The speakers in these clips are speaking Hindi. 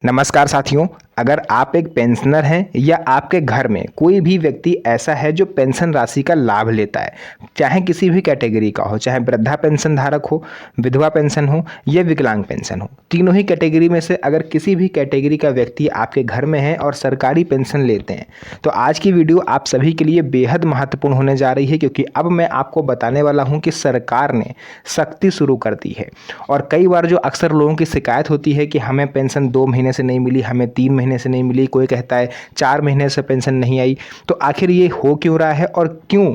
नमस्कार साथियों। अगर आप एक पेंशनर हैं या आपके घर में कोई भी व्यक्ति ऐसा है जो पेंशन राशि का लाभ लेता है, चाहे किसी भी कैटेगरी का हो, चाहे वृद्धा पेंशन धारक हो, विधवा पेंशन हो या विकलांग पेंशन हो, तीनों ही कैटेगरी में से अगर किसी भी कैटेगरी का व्यक्ति आपके घर में है और सरकारी पेंशन लेते हैं, तो आज की वीडियो आप सभी के लिए बेहद महत्वपूर्ण होने जा रही है, क्योंकि अब मैं आपको बताने वाला हूँ कि सरकार ने सख्ती शुरू कर दी है। और कई बार जो अक्सर लोगों की शिकायत होती है कि हमें पेंशन 2 महीने से नहीं मिली, हमें 3 महीने से नहीं मिली, कोई कहता है 4 महीने से पेंशन नहीं आई, तो आखिर ये हो क्यों रहा है और क्यों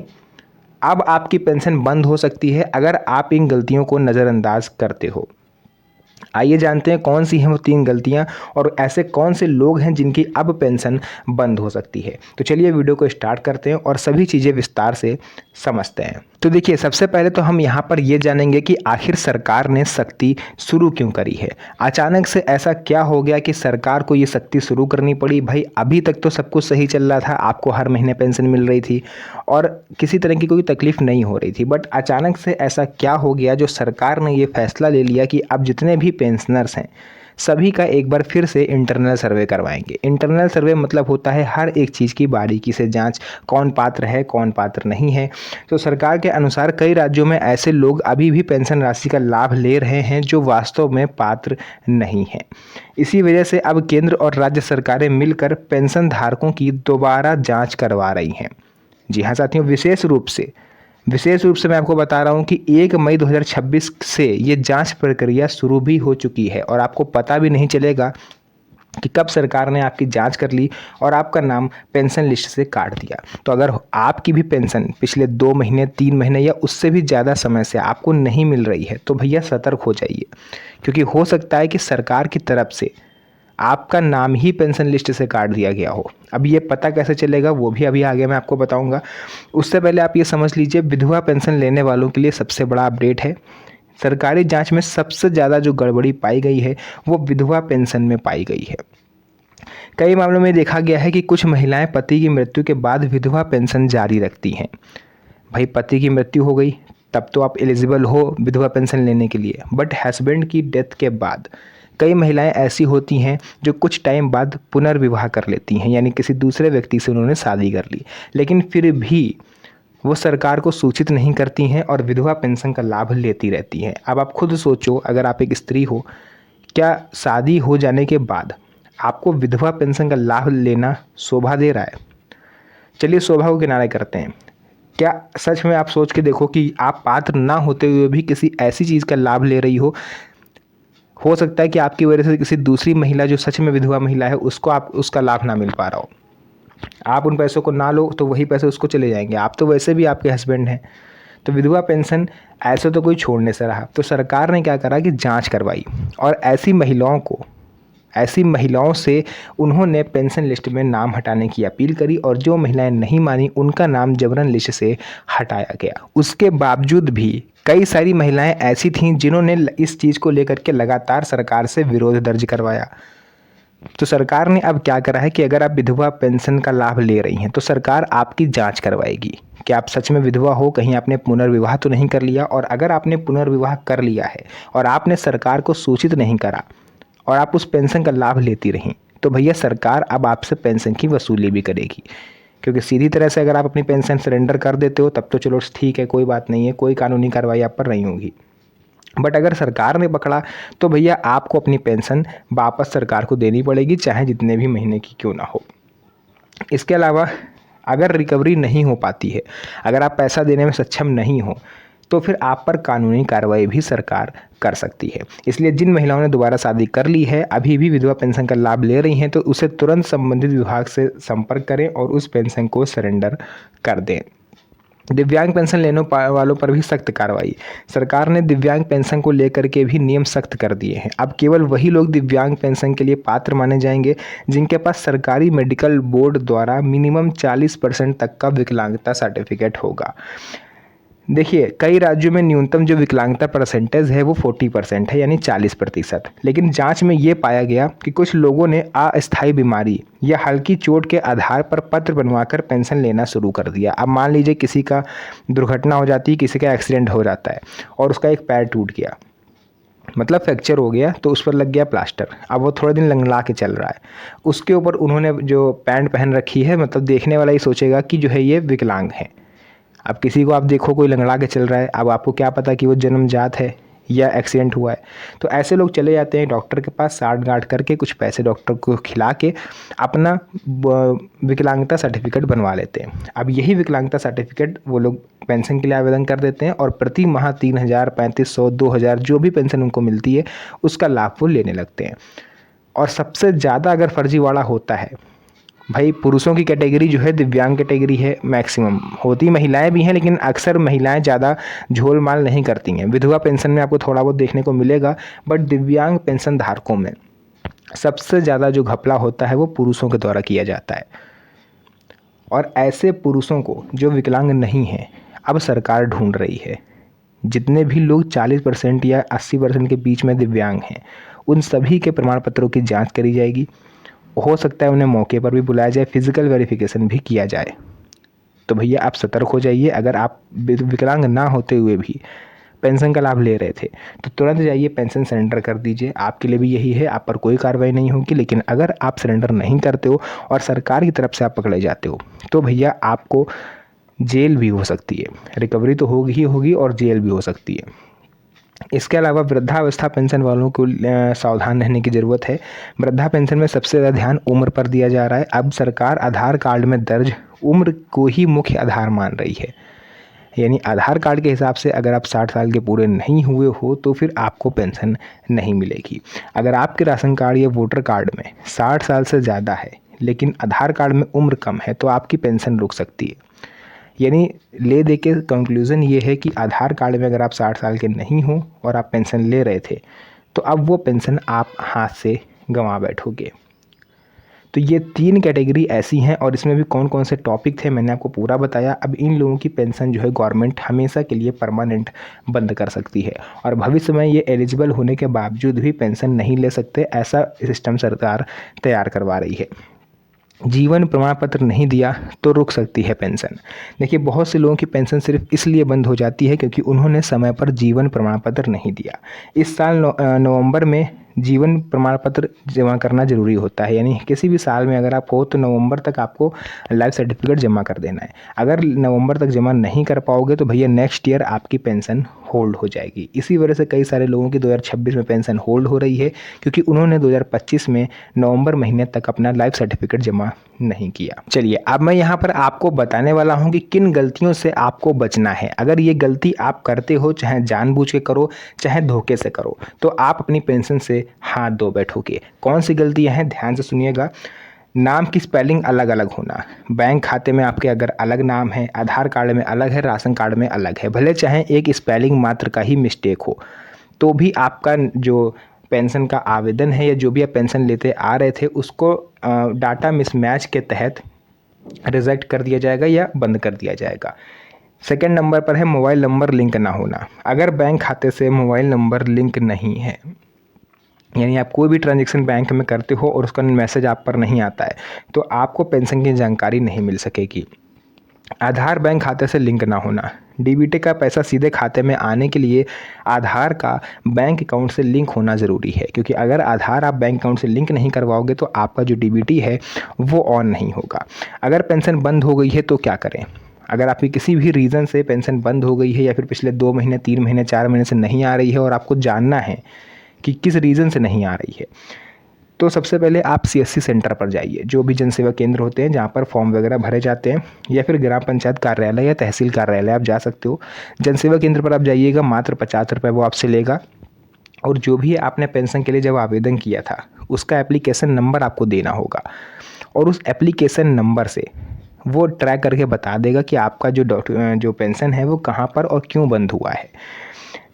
अब आपकी पेंशन बंद हो सकती है अगर आप इन गलतियों को नज़रअंदाज करते हो। आइए जानते हैं कौन सी हैं वो 3 गलतियां और ऐसे कौन से लोग हैं जिनकी अब पेंशन बंद हो सकती है। तो चलिए वीडियो को स्टार्ट करते हैं और सभी चीज़ें विस्तार से समझते हैं। तो देखिए, सबसे पहले तो हम यहाँ पर ये जानेंगे कि आखिर सरकार ने सख्ती शुरू क्यों करी है। अचानक से ऐसा क्या हो गया कि सरकार को ये सख्ती शुरू करनी पड़ी। भाई अभी तक तो सब कुछ सही चल रहा था, आपको हर महीने पेंशन मिल रही थी और किसी तरह की कोई तकलीफ नहीं हो रही थी, बट अचानक से ऐसा क्या हो गया जो सरकार ने ये फैसला ले लिया कि अब जितने भी पेंशनर्स हैं सभी का एक बार फिर से इंटरनल सर्वे करवाएंगे। इंटरनल सर्वे मतलब होता है हर एक चीज़ की बारीकी से जांच, कौन पात्र है कौन पात्र नहीं है। तो सरकार के अनुसार कई राज्यों में ऐसे लोग अभी भी पेंशन राशि का लाभ ले रहे हैं जो वास्तव में पात्र नहीं हैं। इसी वजह से अब केंद्र और राज्य सरकारें मिलकर पेंशन धारकों की दोबारा जाँच करवा रही हैं। जी हाँ साथियों, विशेष रूप से मैं आपको बता रहा हूँ कि 1 मई 2026 से ये जांच प्रक्रिया शुरू भी हो चुकी है और आपको पता भी नहीं चलेगा कि कब सरकार ने आपकी जांच कर ली और आपका नाम पेंशन लिस्ट से काट दिया। तो अगर आपकी भी पेंशन पिछले 2 महीने 3 महीने या उससे भी ज़्यादा समय से आपको नहीं मिल रही है, तो भैया सतर्क हो जाइए, क्योंकि हो सकता है कि सरकार की तरफ से आपका नाम ही पेंशन लिस्ट से काट दिया गया हो। अब ये पता कैसे चलेगा वो भी अभी आगे मैं आपको बताऊंगा। उससे पहले आप ये समझ लीजिए, विधवा पेंशन लेने वालों के लिए सबसे बड़ा अपडेट है। सरकारी जांच में सबसे ज़्यादा जो गड़बड़ी पाई गई है वो विधवा पेंशन में पाई गई है। कई मामलों में देखा गया है कि कुछ महिलाएं पति की मृत्यु के बाद विधवा पेंशन जारी रखती हैं। भाई पति की मृत्यु हो गई तब तो आप एलिजिबल हो विधवा पेंशन लेने के लिए, बट हस्बैंड की डेथ के बाद कई महिलाएं ऐसी होती हैं जो कुछ टाइम बाद पुनर्विवाह कर लेती हैं, यानी किसी दूसरे व्यक्ति से उन्होंने शादी कर ली, लेकिन फिर भी वो सरकार को सूचित नहीं करती हैं और विधवा पेंशन का लाभ लेती रहती हैं। अब आप खुद सोचो, अगर आप एक स्त्री हो, क्या शादी हो जाने के बाद आपको विधवा पेंशन का लाभ लेना शोभा दे रहा है? चलिए शोभा को किनारे करते हैं। क्या सच में आप सोच के देखो कि आप पात्र ना होते हुए भी किसी ऐसी चीज़ का लाभ ले रही हो सकता है कि आपकी वजह से किसी दूसरी महिला जो सच में विधवा महिला है उसको आप उसका लाभ ना मिल पा रहा हो। आप उन पैसों को ना लो तो वही पैसे उसको चले जाएंगे, आप तो वैसे भी आपके हस्बैंड हैं। तो विधवा पेंशन ऐसे तो कोई छोड़ने से रहा, तो सरकार ने क्या करा कि जांच करवाई और ऐसी महिलाओं से उन्होंने पेंशन लिस्ट में नाम हटाने की अपील करी और जो महिलाएं नहीं मानी उनका नाम जबरन लिस्ट से हटाया गया। उसके बावजूद भी कई सारी महिलाएं ऐसी थीं जिन्होंने इस चीज़ को लेकर के लगातार सरकार से विरोध दर्ज करवाया। तो सरकार ने अब क्या करा है कि अगर आप विधवा पेंशन का लाभ ले रही हैं तो सरकार आपकी जांच करवाएगी कि आप सच में विधवा हो, कहीं आपने पुनर्विवाह तो नहीं कर लिया। और अगर आपने पुनर्विवाह कर लिया है और आपने सरकार को सूचित नहीं करा और आप उस पेंशन का लाभ लेती रहीं, तो भैया सरकार अब आपसे पेंशन की वसूली भी करेगी। क्योंकि सीधी तरह से अगर आप अपनी पेंशन सरेंडर कर देते हो तब तो चलो ठीक है, कोई बात नहीं है, कोई कानूनी कार्रवाई आप पर नहीं होगी। बट अगर सरकार ने पकड़ा तो भैया आपको अपनी पेंशन वापस सरकार को देनी पड़ेगी, चाहे जितने भी महीने की क्यों ना हो। इसके अलावा अगर रिकवरी नहीं हो पाती है, अगर आप पैसा देने में सक्षम नहीं हो, तो फिर आप पर कानूनी कार्रवाई भी सरकार कर सकती है। इसलिए जिन महिलाओं ने दोबारा शादी कर ली है, अभी भी विधवा पेंशन का लाभ ले रही हैं, तो उसे तुरंत संबंधित विभाग से संपर्क करें और उस पेंशन को सरेंडर कर दें। दिव्यांग पेंशन लेने वालों पर भी सख्त कार्रवाई। सरकार ने दिव्यांग पेंशन को लेकर के भी नियम सख्त कर दिए हैं। अब केवल वही लोग दिव्यांग पेंशन के लिए पात्र माने जाएंगे जिनके पास सरकारी मेडिकल बोर्ड द्वारा मिनिमम 40% तक का विकलांगता सर्टिफिकेट होगा। देखिए, कई राज्यों में न्यूनतम जो विकलांगता परसेंटेज है वो 40% है, यानी 40%। लेकिन जांच में ये पाया गया कि कुछ लोगों ने अस्थायी बीमारी या हल्की चोट के आधार पर पत्र बनवाकर पेंशन लेना शुरू कर दिया। अब मान लीजिए किसी का दुर्घटना हो जाती है, किसी का एक्सीडेंट हो जाता है और उसका एक पैर टूट गया, मतलब फ्रैक्चर हो गया तो उस पर लग गया प्लास्टर, अब वो थोड़े दिन लंगड़ा के चल रहा है। उसके ऊपर उन्होंने जो पैंट पहन रखी है, मतलब देखने वाला ही सोचेगा कि जो है ये विकलांग है। अब किसी को आप देखो कोई लंगड़ा के चल रहा है, अब आपको क्या पता कि वो जन्मजात है या एक्सीडेंट हुआ है। तो ऐसे लोग चले जाते हैं डॉक्टर के पास, साठ गांठ करके कुछ पैसे डॉक्टर को खिला के अपना विकलांगता सर्टिफिकेट बनवा लेते हैं। अब यही विकलांगता सर्टिफिकेट वो लोग पेंशन के लिए आवेदन कर देते हैं और प्रति माह 3,000, 3,500, 2,000 जो भी पेंशन उनको मिलती है उसका लाभ वो लेने लगते हैं। और सबसे ज़्यादा अगर फर्जीवाड़ा होता है भाई, पुरुषों की कैटेगरी जो है दिव्यांग कैटेगरी है, मैक्सिमम होती महिलाएं भी हैं, लेकिन अक्सर महिलाएं ज़्यादा झोल माल नहीं करती हैं। विधवा पेंशन में आपको थोड़ा बहुत देखने को मिलेगा, बट दिव्यांग पेंशन धारकों में सबसे ज़्यादा जो घपला होता है वो पुरुषों के द्वारा किया जाता है। और ऐसे पुरुषों को जो विकलांग नहीं हैं अब सरकार ढूंढ रही है। जितने भी लोग 40% या 80% के बीच में दिव्यांग हैं उन सभी के प्रमाण पत्रों की जांच करी जाएगी। हो सकता है उन्हें मौके पर भी बुलाया जाए, फिजिकल वेरिफिकेशन भी किया जाए। तो भैया आप सतर्क हो जाइए। अगर आप विकलांग ना होते हुए भी पेंशन का लाभ ले रहे थे तो तुरंत जाइए पेंशन सरेंडर कर दीजिए। आपके लिए भी यही है, आप पर कोई कार्रवाई नहीं होगी। लेकिन अगर आप सरेंडर नहीं करते हो और सरकार की तरफ से आप पकड़े जाते हो तो भैया आपको जेल भी हो सकती है। रिकवरी तो होगी ही होगी और जेल भी हो सकती है। इसके अलावा वृद्धावस्था पेंशन वालों को सावधान रहने की ज़रूरत है। वृद्धा पेंशन में सबसे ज़्यादा ध्यान उम्र पर दिया जा रहा है। अब सरकार आधार कार्ड में दर्ज उम्र को ही मुख्य आधार मान रही है। यानी आधार कार्ड के हिसाब से अगर आप 60 साल के पूरे नहीं हुए हो तो फिर आपको पेंशन नहीं मिलेगी। अगर आपके राशन कार्ड या वोटर कार्ड में 60 साल से ज़्यादा है लेकिन आधार कार्ड में उम्र कम है तो आपकी पेंशन रुक सकती है। यानी ले दे के कंक्लूज़न ये है कि आधार कार्ड में अगर आप 60 साल के नहीं हो और आप पेंशन ले रहे थे तो अब वो पेंशन आप हाथ से गंवा बैठोगे। तो ये 3 कैटेगरी ऐसी हैं और इसमें भी कौन कौन से टॉपिक थे मैंने आपको पूरा बताया। अब इन लोगों की पेंशन जो है गवर्नमेंट हमेशा के लिए परमानेंट बंद कर सकती है और भविष्य में ये एलिजिबल होने के बावजूद भी पेंशन नहीं ले सकते, ऐसा सिस्टम सरकार तैयार करवा रही है। जीवन प्रमाण पत्र नहीं दिया तो रुक सकती है पेंशन। देखिए बहुत से लोगों की पेंशन सिर्फ इसलिए बंद हो जाती है क्योंकि उन्होंने समय पर जीवन प्रमाण पत्र नहीं दिया। इस साल नवंबर में जीवन प्रमाण पत्र जमा करना ज़रूरी होता है। यानी किसी भी साल में अगर आप हो तो नवंबर तक आपको लाइफ सर्टिफिकेट जमा कर देना है। अगर नवंबर तक जमा नहीं कर पाओगे तो भैया नेक्स्ट ईयर आपकी पेंशन होल्ड हो जाएगी। इसी वजह से कई सारे लोगों की 2026 में पेंशन होल्ड हो रही है क्योंकि उन्होंने 2025 में नवंबर महीने तक अपना लाइफ सर्टिफिकेट जमा नहीं किया। चलिए अब मैं यहाँ पर आपको बताने वाला हूँ कि किन गलतियों से आपको बचना है। अगर ये गलती आप करते हो, चाहे जानबूझ के करो चाहे धोखे से करो, तो आप अपनी पेंशन से हाथ धो बैठोगे। कौन सी गलतियाँ हैं ध्यान से सुनिएगा। नाम की स्पेलिंग अलग अलग होना। बैंक खाते में आपके अगर अलग नाम है, आधार कार्ड में अलग है, राशन कार्ड में अलग है, भले चाहे एक स्पेलिंग मात्र का ही मिस्टेक हो तो भी आपका जो पेंशन का आवेदन है या जो भी आप पेंशन लेते आ रहे थे उसको डाटा मिसमैच के तहत रिजेक्ट कर दिया जाएगा या बंद कर दिया जाएगा। सेकंड नंबर पर है मोबाइल नंबर लिंक ना होना। अगर बैंक खाते से मोबाइल नंबर लिंक नहीं है, यानी आप कोई भी ट्रांजैक्शन बैंक में करते हो और उसका मैसेज आप पर नहीं आता है तो आपको पेंशन की जानकारी नहीं मिल सकेगी। आधार बैंक खाते से लिंक ना होना। डीबीटी का पैसा सीधे खाते में आने के लिए आधार का बैंक अकाउंट से लिंक होना ज़रूरी है, क्योंकि अगर आधार आप बैंक अकाउंट से लिंक नहीं करवाओगे तो आपका जो डीबीटी है वो ऑन नहीं होगा। अगर पेंशन बंद हो गई है तो क्या करें। अगर आपकी किसी भी रीज़न से पेंशन बंद हो गई है या फिर पिछले 2 महीने 3 महीने 4 महीने से नहीं आ रही है और आपको जानना है कि किस रीज़न से नहीं आ रही है, तो सबसे पहले आप सीएससी सेंटर पर जाइए। जो भी जनसेवा केंद्र होते हैं जहाँ पर फॉर्म वगैरह भरे जाते हैं, या फिर ग्राम पंचायत कार्यालय या तहसील कार्यालय आप जा सकते हो। जनसेवा केंद्र पर आप जाइएगा, मात्र 50 रुपये वो आपसे लेगा और जो भी आपने पेंशन के लिए जब आवेदन किया था उसका एप्लीकेशन नंबर आपको देना होगा और उस एप्लीकेशन नंबर से वो ट्रैक करके बता देगा कि आपका जो पेंशन है वो कहाँ पर और क्यों बंद हुआ है।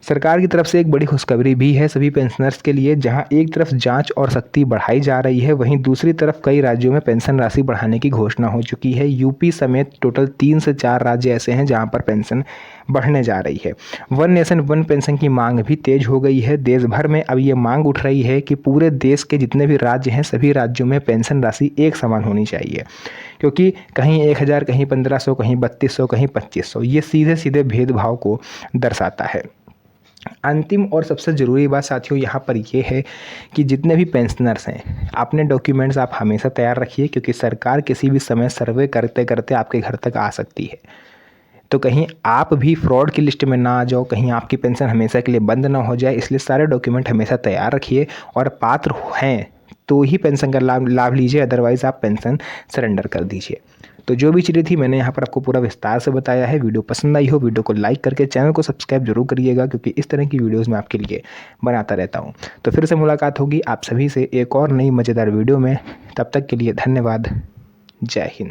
सरकार की तरफ से एक बड़ी खुशखबरी भी है सभी पेंशनर्स के लिए। जहां एक तरफ जांच और सख्ती बढ़ाई जा रही है, वहीं दूसरी तरफ कई राज्यों में पेंशन राशि बढ़ाने की घोषणा हो चुकी है। यूपी समेत टोटल 3 से 4 राज्य ऐसे हैं जहां पर पेंशन बढ़ने जा रही है। वन नेशन वन पेंशन की मांग भी तेज हो गई है। देश भर में अब ये मांग उठ रही है कि पूरे देश के जितने भी राज्य हैं सभी राज्यों में पेंशन राशि एक समान होनी चाहिए, क्योंकि कहीं 1000, कहीं 1500, कहीं 3200, कहीं 2500, ये सीधे सीधे भेदभाव को दर्शाता है। अंतिम और सबसे ज़रूरी बात साथियों यहाँ पर ये है कि जितने भी पेंशनर्स हैं, अपने डॉक्यूमेंट्स आप हमेशा तैयार रखिए, क्योंकि सरकार किसी भी समय सर्वे करते करते आपके घर तक आ सकती है। तो कहीं आप भी फ्रॉड की लिस्ट में ना आ जाओ, कहीं आपकी पेंशन हमेशा के लिए बंद ना हो जाए, इसलिए सारे डॉक्यूमेंट हमेशा तैयार रखिए और पात्र हैं तो ही पेंशन का लाभ लीजिए, अदरवाइज़ आप पेंशन सरेंडर कर दीजिए। तो जो भी चीज़ें थी मैंने यहाँ पर आपको पूरा विस्तार से बताया है। वीडियो पसंद आई हो, वीडियो को लाइक करके चैनल को सब्सक्राइब जरूर करिएगा, क्योंकि इस तरह की वीडियोज़ मैं आपके लिए बनाता रहता हूँ। तो फिर से मुलाकात होगी आप सभी से एक और नई मज़ेदार वीडियो में। तब तक के लिए धन्यवाद। जय हिंद।